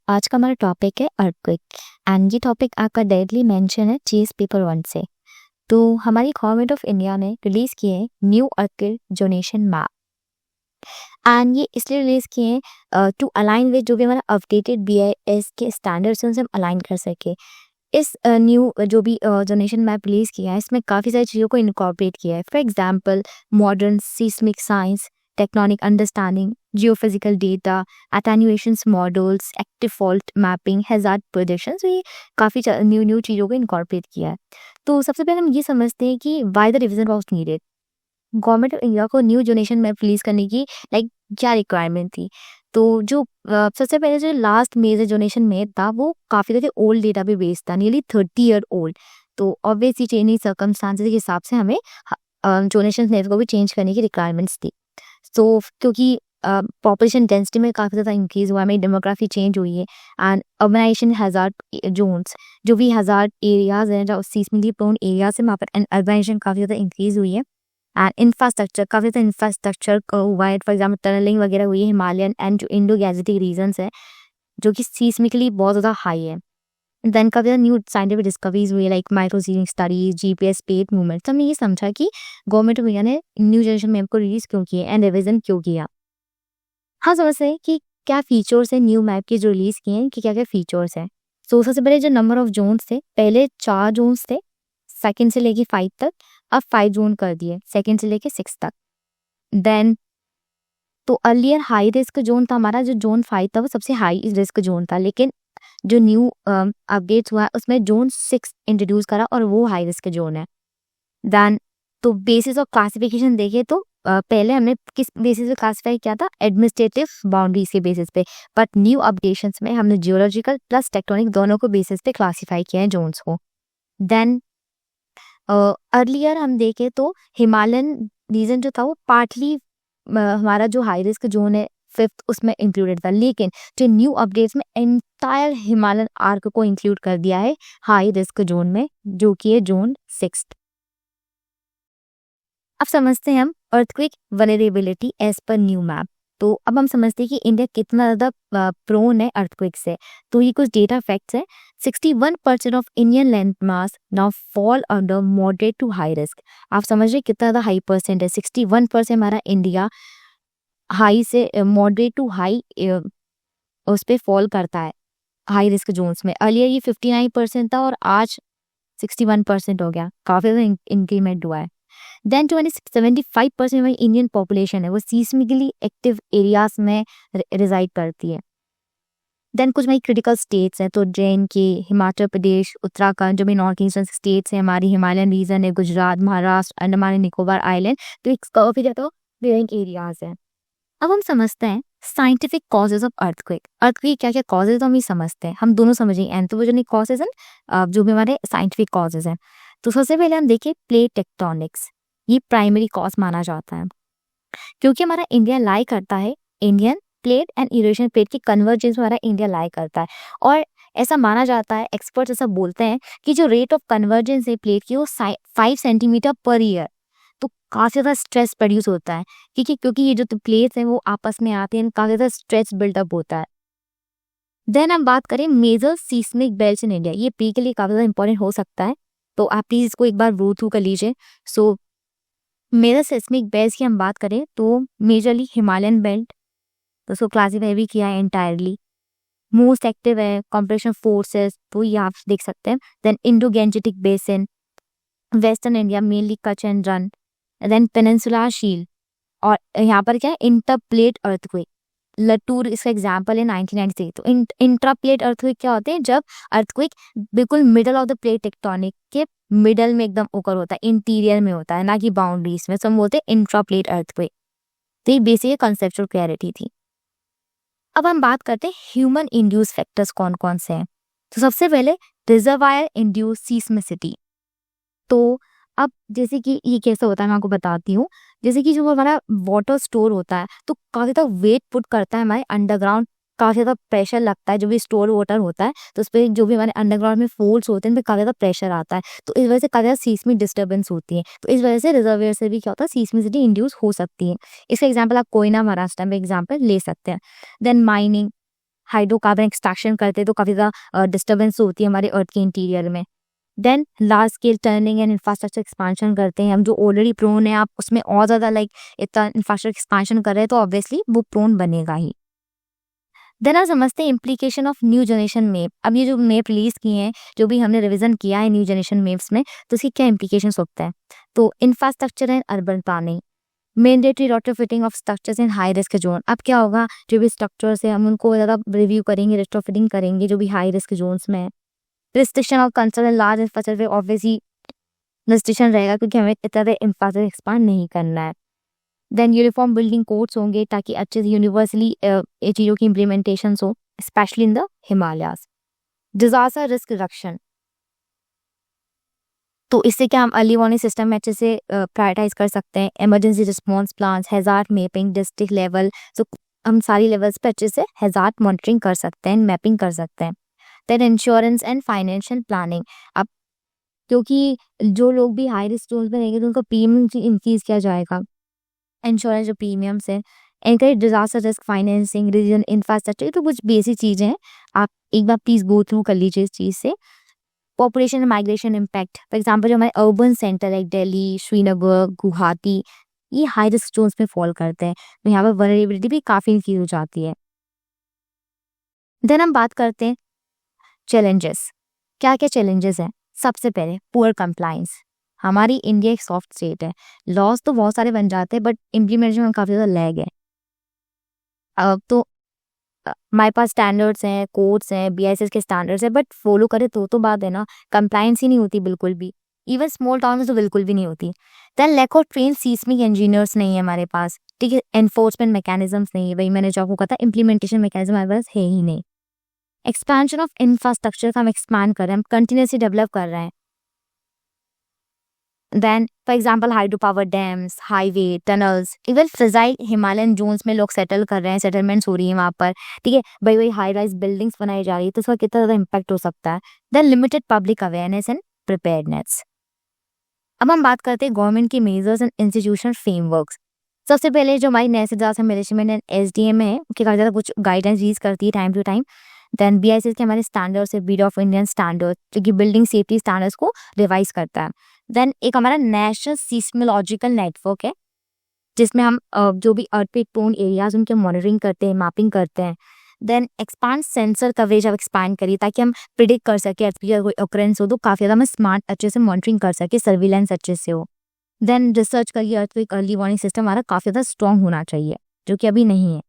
आज का हमारा टॉपिक है अर्थक्वेक एंड ये टॉपिक आपका डायरेक्टली मेंशन है जीएस पेपर 1 से। तो हमारी गवर्नमेंट ऑफ इंडिया ने रिलीज किए हैं new earthquake zonation map and ये इसलिए रिलीज किए हैं टू अलाइन विद जो भी हमारा अपडेटेड बीआईएस के स्टैंडर्ड्स हैं उनसे हम अलाइन कर सके। इस न्यू जो भी जोनेशन मैप रिलीज किया है इसमें काफ़ी सारी चीज़ों को इनकॉर्पोरेट किया है। For example modern seismic science, tectonic understanding, geophysical data, attenuations models, active fault mapping, hazard prediction. तो ये काफ़ी न्यू चीज़ों को इनकॉर्पोरेट किया है। तो सबसे पहले हम ये समझते हैं कि why the revision was needed. Government of India को न्यू जोनेशन मैप रिलीज करने की क्या रिक्वायरमेंट थी। तो जो सबसे पहले जो लास्ट मेजर जोनेशन मैप था वो काफ़ी ज़्यादा ओल्ड डेटा पे बेस्ड था, नियरली 30 ईयर ओल्ड। तो ऑब्वियसली चेंजिंग सर्कमस्टांसेस के हिसाब से हमें जोनेशन मैप को भी चेंज करने की रिक्वायरमेंट्स थी। तो क्योंकि पॉपुलेशन डेंसिटी में काफ़ी ज़्यादा इंक्रीज हुआ है, हमारी डेमोग्राफी चेंज हुई है एंड अर्बनाइजेशन हैजार्ड जोन्स जो भी हैजार्ड एरियाज हैं जो सीस्मिकली प्रोन एरियाज है वहाँ पर अर्बनाइजेशन काफ़ी ज़्यादा इंक्रीज हुई है एंड इंफ्रास्ट्रक्चर काफ़ी ज़्यादा इंफ्रास्ट्रक्चर हुआ है। फॉर एग्जाम्पल टनलिंग वगैरह हुई है हिमालयन एंड जो इंडो गैजेटिक रीजन्स है जो कि सीस्मिकली बहुत ज़्यादा हाई है। देन काफ़ी ज़्यादा न्यू साइंटिफिक डिस्कवरीज हुई है लाइक माइक्रोसीलिंग स्टडीज, जीपीएस पेट मूवमेंट। तो हमने ये समझा कि गवर्नमेंट ऑफ इंडिया ने न्यू जनरेशन मैप को रिलीज क्यों किया एंड रिविजन क्यों किया। हाँ समझते हैं कि क्या फीचर्स है न्यू मैप के जो रिलीज किए हैं कि क्या क्या फीचर्स हैं। सो सबसे पहले जो नंबर ऑफ जोन्स थे, पहले 4 जोन्स थे सेकंड से लेके 5 तक, अब 5 जोन कर दिए सेकंड से लेके 6 तक। देन तो अर्लियर हाई रिस्क जोन था हमारा, जो जोन 5 था वो सबसे हाई रिस्क जोन था, लेकिन जो न्यू अपडेट्स हुआ है उसमें जोन 6 इंट्रोड्यूस करा और वो हाई रिस्क जोन है। देन तो बेसिस ऑफ क्लासिफिकेशन देखे तो पहले हमने किस बेसिस पे क्लासिफाई किया था, एडमिनिस्ट्रेटिव बाउंड्रीज के बेसिस पे, बट न्यू अपडेशंस में हमने जियोलॉजिकल प्लस टेक्टोनिक दोनों को बेसिस पे क्लासिफाई किया है जोन्स को। देन अर्लियर हम देखें तो हिमालयन रीजन जो था वो पार्टली हमारा जो हाई रिस्क जोन है 5th उसमें इंक्लूडेड था, लेकिन जो न्यू अपडेट्स में एंटायर हिमालयन आर्क को इंक्लूड कर दिया है हाई रिस्क जोन में जो कि है जोन 6। अब समझते हैं हम earthquake vulnerability as per new map. तो अब हम समझते हैं कि इंडिया कितना ज़्यादा प्रोन है अर्थक्वेक से। तो ये कुछ डेटा फैक्ट्स है। 61% of Indian land mass now fall under moderate to high risk. आप समझ रहे कितना ज़्यादा हाई परसेंट है, 61% हमारा इंडिया हाई से मॉडरेट टू हाई उस पर फॉल करता है हाई रिस्क जोन्स में। अर्लियर ये 59% था और आज 61% हो गया, काफ़ी ज़्यादा इंक्रीमेंट हुआ है। देन 75% हमारी इंडियन पॉपुलेशन है वो सीस्मिकली एक्टिव एरियाज में रिजाइड करती है। देन कुछ हमारी क्रिटिकल स्टेट्स हैं, तो JNK, हिमाचल प्रदेश, उत्तराखंड जो भी नॉर्थ ईस्टर्न स्टेट्स हैं, हमारी हिमालयन रीजन है, गुजरात, महाराष्ट्र, अंडमान एंड निकोबार आइलैंड, तो एक काफी ज़्यादा वेरिंग एरियाज हैं। अब हम समझते हैं scientific causes of earthquake. Earthquake क्या क्या कॉजेज हम ये समझते हैं, हम दोनों समझेंगे एंथ्रोपोजेनिक कॉजेज एंड जो भी हमारे साइंटिफिक कॉजेज हैं। तो सबसे पहले हम देखें प्लेट टेक्टोनिक्स, ये प्राइमरी कॉज माना जाता है क्योंकि हमारा इंडिया लाई करता है Indian plate and Eurasian plate की कन्वर्जेंस में हमारा इंडिया लाई करता है और ऐसा माना जाता है, एक्सपर्ट्स ऐसा बोलते हैं कि जो रेट ऑफ कन्वर्जेंस है प्लेट की वो 5 सेंटीमीटर पर ईयर। तो काफ़ी ज़्यादा स्ट्रेस प्रोड्यूस होता है क्योंकि ये जो प्लेट्स हैं वो आपस में आते हैं, काफ़ी ज़्यादा स्ट्रेस बिल्डअप होता है। देन हम बात करें major seismic belts in India, ये प्री के लिए काफ़ी ज़्यादा इंपॉर्टेंट हो सकता है, तो आप प्लीज़ इसको एक बार रू थ्रू कर लीजिए। सो मेजर सिस्मिक बेल्ट की हम बात करें तो मेजरली हिमालयन बेल्ट, तो उसको क्लासीफाई भी किया है एंटायरली। मोस्ट एक्टिव है कॉम्प्रेशन फोर्सेस, तो ये आप देख सकते हैं। Then Indo Gangetic basin, western India mainly Kutch and Rann, then peninsular shield, और यहाँ पर क्या है इंटरप्लेट अर्थक्वेक। लटूर इसका एग्जाम्पल है 1993। तो इंट्राप्लेट अर्थक्वेक क्या होते हैं, जब अर्थक्वेक बिल्कुल middle of the plate tectonic के मिडल में एकदम ओकर होता है, इंटीरियर में होता है, ना कि बाउंड्रीज में, तो हम बोलते हैं इंट्राप्लेट अर्थक्वेक। तो ये बेसिक कंसेप्चुअल क्लैरिटी थी। अब हम बात करते हैं ह्यूमन इंड्यूस फैक्टर्स कौन कौन से हैं। तो सबसे पहले रिजर्वायर इंड्यूस सीस्मिसिटी। तो अब जैसे कि ये कैसे होता है मैं आपको बताती हूँ। जैसे कि जो हमारा वाटर स्टोर होता है तो काफ़ी ज़्यादा वेट पुट करता है हमारे अंडरग्राउंड, काफ़ी ज़्यादा प्रेशर लगता है जो भी स्टोर वाटर होता है, तो उस पर जो भी हमारे अंडरग्राउंड में फोल्स होते हैं उन पर काफ़ी ज़्यादा प्रेशर आता है, तो इस वजह से काफ़ी ज़्यादा सीस्मिक डिस्टर्बेंस होती है। तो इस वजह से रिजर्वायर से भी क्या होता है सीस्मिसिटी इंड्यूस हो सकती है। इसका एग्जाम्पल आप कोयना महाराष्ट्र में एग्जाम्पल ले सकते हैं। देन माइनिंग, हाइड्रोकार्बन एक्सट्रैक्शन करते हैं तो काफ़ी ज़्यादा डिस्टर्बेंस होती है हमारे अर्थ के इंटीरियर में। Then large scale turning and infrastructure expansion करते हैं हम, जो ऑलरेडी प्रोन है आप उसमें और ज़्यादा लाइक इतना इंफ्रास्ट्रक्चर एक्सपांशन कर रहे हैं तो ऑब्वियसली वो प्रोन बनेगा ही। देन आप समझते हैं implication of new generation map. अब ये जो मैप रिलीज किए हैं, जो भी हमने रिवीजन किया है न्यू जनरेशन मैप्स में, तो उसकी क्या इम्प्लीकेशन होता है। तो infrastructure and urban planning, mandatory retrofitting of structures in high risk zone. अब क्या होगा, जो भी स्ट्रक्चर्स है हम उनको ज़्यादा रिव्यू करेंगे, रेट्रोफिटिंग करेंगे जो भी हाई रिस्क जोन्स में है। Restriction of construction large infrastructure, obviously restriction रहेगा क्योंकि हमें इतना इंफ्रास्ट्रक्चर एक्सपांड नहीं करना है। देन यूनिफॉर्म बिल्डिंग कोड्स होंगे ताकि अच्छे से यूनिवर्सली ये चीज़ों की इम्प्लीमेंटेशन हो, specially in the Himalayas. Disaster risk reduction, तो इससे क्या हम अर्ली वार्निंग सिस्टम में अच्छे से प्रायोरिटाइज कर सकते हैं। Emergency response plan, hazard mapping, district level, तो हम सारी लेवल्स पे अच्छे से हैजार्ड मॉनिटरिंग कर सकते हैं, मैपिंग कर सकते हैं। Then insurance and financial planning, अब क्योंकि जो लोग भी हाई रिस्क जोन में रहेंगे तो उनका प्रीमियम इंक्रीज किया जाएगा। इंश्योरेंस जो प्रीमियम्स है, anchor disaster risk financing, reason infrastructure, ये तो कुछ बेसिक चीज़ें हैं, आप एक बार प्लीज गो थ्रू कर लीजिए इस चीज़ से। Population migration impact, for example जो हमारे अर्बन सेंटर है दिल्ली, श्रीनगर, गुवाहाटी, ये हाई रिस्क जोन्स में फॉल करते हैं, तो यहाँ पर वनरेबिलिटी भी काफ़ी इंक्रीज हो जाती है। देन हम बात करते हैं चैलेंजेस, क्या क्या चैलेंजेस हैं। सबसे पहले पुअर कंप्लाइंस, हमारी इंडिया एक सॉफ्ट स्टेट है, लॉज तो बहुत सारे बन जाते हैं बट इम्प्लीमेंटेशन में काफ़ी ज़्यादा लैग है। अब तो हमारे पास स्टैंडर्ड्स हैं, कोड्स हैं, BIS के स्टैंडर्ड्स हैं, बट फॉलो करे तो बात है ना, कंप्लायंस ही नहीं होती बिल्कुल भी, इवन स्मॉल टाउन में तो बिल्कुल भी नहीं होती। Then lack of train seismic engineers नहीं है हमारे पास, ठीक है, एनफोर्समेंट मैकेनिज्म्स नहीं है, वही मैंने जो आपको कहा था इम्प्लीमेंटेशन मैकेनिज्म हमारे पास है ही नहीं। एक्सपेंशन ऑफ इंफ्रास्ट्रक्चर का हम एक्सपैंड कर रहे हैं, हम कंटिन्यूसली डेवलप कर रहे हैं। Then for example hydro power dams, highway, tunnels, even fragile Himalayan zones में लोग सेटल कर रहे हैं, सेटलमेंट्स हो रही हैं वहाँ पर, ठीक है, भाई वही हाई राइज बिल्डिंग्स बनाई जा रही है, तो उसका कितना ज़्यादा इम्पैक्ट हो सकता है। Then limited public awareness and preparedness. अब हम बात करते हैं गवर्नमेंट की मेजर्स एंड इंस्टीट्यूशनल फ्रेमवर्क्स। सबसे पहले जो हमारी national disaster management and SDM है, उसके काफ़ी ज़्यादा कुछ गाइडेंस रिलीज करती है time to time. Then BIS के हमारे स्टैंडर्ड्स है, ब्यूरो ऑफ इंडियन स्टैंडर्ड, जो कि बिल्डिंग सेफ्टी स्टैंडर्ड्स को रिवाइज करता है। देन एक हमारा नेशनल सीस्मोलॉजिकल नेटवर्क है, जिसमें हम जो भी अर्थक्वेक प्रोन एरियाज उनके मॉनिटरिंग करते हैं, मैपिंग करते हैं। देन एक्सपांड सेंसर कवरेज अब एक्सपांड करिए ताकि हम प्रिडिक्ट कर सके अर्थक्वेक का कोई ऑकरेंस हो तो काफ़ी ज़्यादा हम स्मार्ट अच्छे से मॉनिटरिंग कर सके, सर्विलेंस अच्छे से हो। देन रिसर्च करिए, अर्थक्वेक अर्ली वार्निंग सिस्टम हमारा काफ़ी ज़्यादा स्ट्रॉन्ग होना चाहिए, जो कि अभी नहीं है।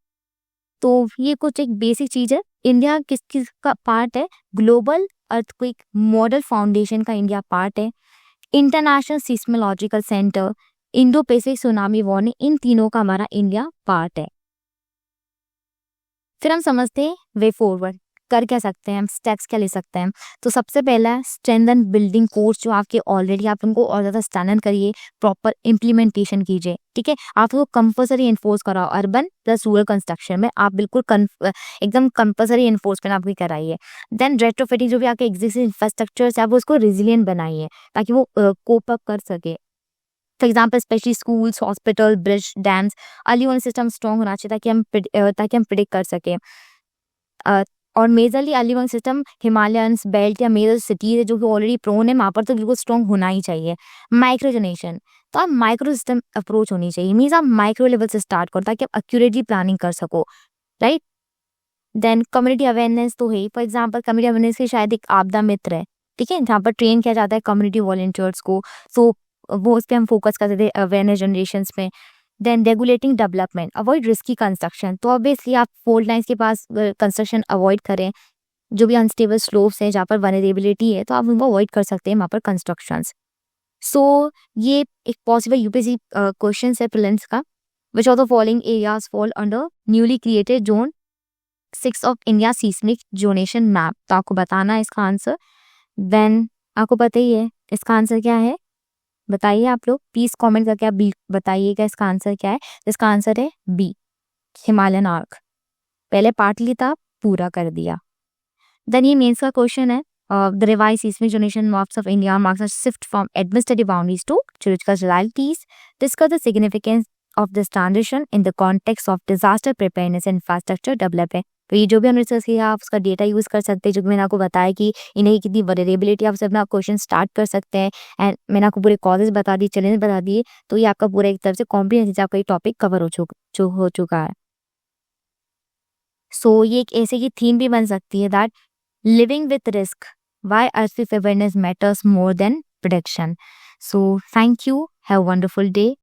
तो ये कुछ एक बेसिक चीज़ है। इंडिया किस किस का पार्ट है, ग्लोबल अर्थक्वेक मॉडल फाउंडेशन का इंडिया पार्ट है, international seismological centre, Indo Pacific tsunami warning, इन तीनों का हमारा इंडिया पार्ट है। फिर हम समझते हैं वे फॉरवर्ड, कर क्या सकते हैं हम, स्टेप्स क्या ले सकते हैं। तो सबसे पहला है स्ट्रेंथन बिल्डिंग कोड्स, जो आपके ऑलरेडी आप उनको और ज़्यादा स्ट्रेंथन करिए, प्रॉपर इम्प्लीमेंटेशन कीजिए, ठीक है, आप वो कंपल्सरी इन्फोर्स कराओ, अर्बन प्लस रूरल कंस्ट्रक्शन में आप बिल्कुल एकदम कंपल्सरी इन्फोर्समेंट आपकी कराइए। देन रेट्रोफिटिंग, जो भी आपके एग्जिस्टिंग इंफ्रास्ट्रक्चर्स है आप उसको रेजिलियंट बनाइए ताकि वो कोप अप कर सके। For example specially schools, hospital, bridge, dams, early warning system strong होना चाहिए ताकि हम प्रिडिक्ट कर सकें। और majorly early warning system Himalayans belt या मेजर सिटीज है जो कि ऑलरेडी प्रोन है, वहाँ पर तो बिल्कुल स्ट्रॉन्ग होना ही चाहिए। माइक्रोजनेशन, तो आप माइक्रो सिस्टम अप्रोच होनी चाहिए, मीन्स आप माइक्रो लेवल से स्टार्ट करो ताकि आप एक्यूरेटली प्लानिंग कर सको, राइट। देन कम्युनिटी अवेयरनेस तो है, फॉर एग्जाम्पल कम्युनिटी अवेयरनेस के शायद एक आपदा मित्र है, ठीक है, जहाँ पर ट्रेन किया जाता है कम्युनिटी वॉलंटियर्स को, सो वो उस पर हम फोकस करते थे अवेयरनेस जनरेशन में। Then regulating development, avoid risky construction, तो ऑब्वियसली आप फोल्ड लाइन्स के पास कंस्ट्रक्शन अवॉइड करें, जो भी अनस्टेबल स्लोप्स हैं जहाँ पर वनरेबिलिटी है तो आप उनको अवॉइड कर सकते हैं वहाँ पर कंस्ट्रक्शंस। सो ये एक पॉसिबल UPSC क्वेश्चन है प्रिलिम्स का, which of the following areas fall under newly created zone 6 of India seismic zonation map, तो आपको बताना है इसका आंसर। देन आपको पता ही है इसका आंसर क्या है, बताइए आप लोग प्लीज कमेंट करके आप बताइएगा इसका आंसर क्या है। इसका आंसर है B, हिमालयन आर्क। पहले पार्ट ली था, पूरा कर दिया। देन ये मेंस का क्वेश्चन है, the revise seismic zonation maps of India marks a shift from administrative boundaries to geographical realities, discuss the significance of this transition in the context of disaster preparedness and infrastructure development तो ये जो भी हमने research किया आप उसका data use कर सकते हैं, जो कि मैंने आपको बताया कि इन्हें कितनी वल्नरेबिलिटी आप अपना क्वेश्चन स्टार्ट कर सकते हैं एंड मैंने आपको पूरे कॉजेज़ बता दिए, चैलेंज बता दिए, तो ये आपका पूरा एक तरफ से कॉम्प्रिहेंसिव आपका ये टॉपिक कवर हो चुका है। सो ये एक ऐसे की थीम भी बन सकती है that living with risk why earthquake awareness matters more than prediction. So thank you, have a wonderful day.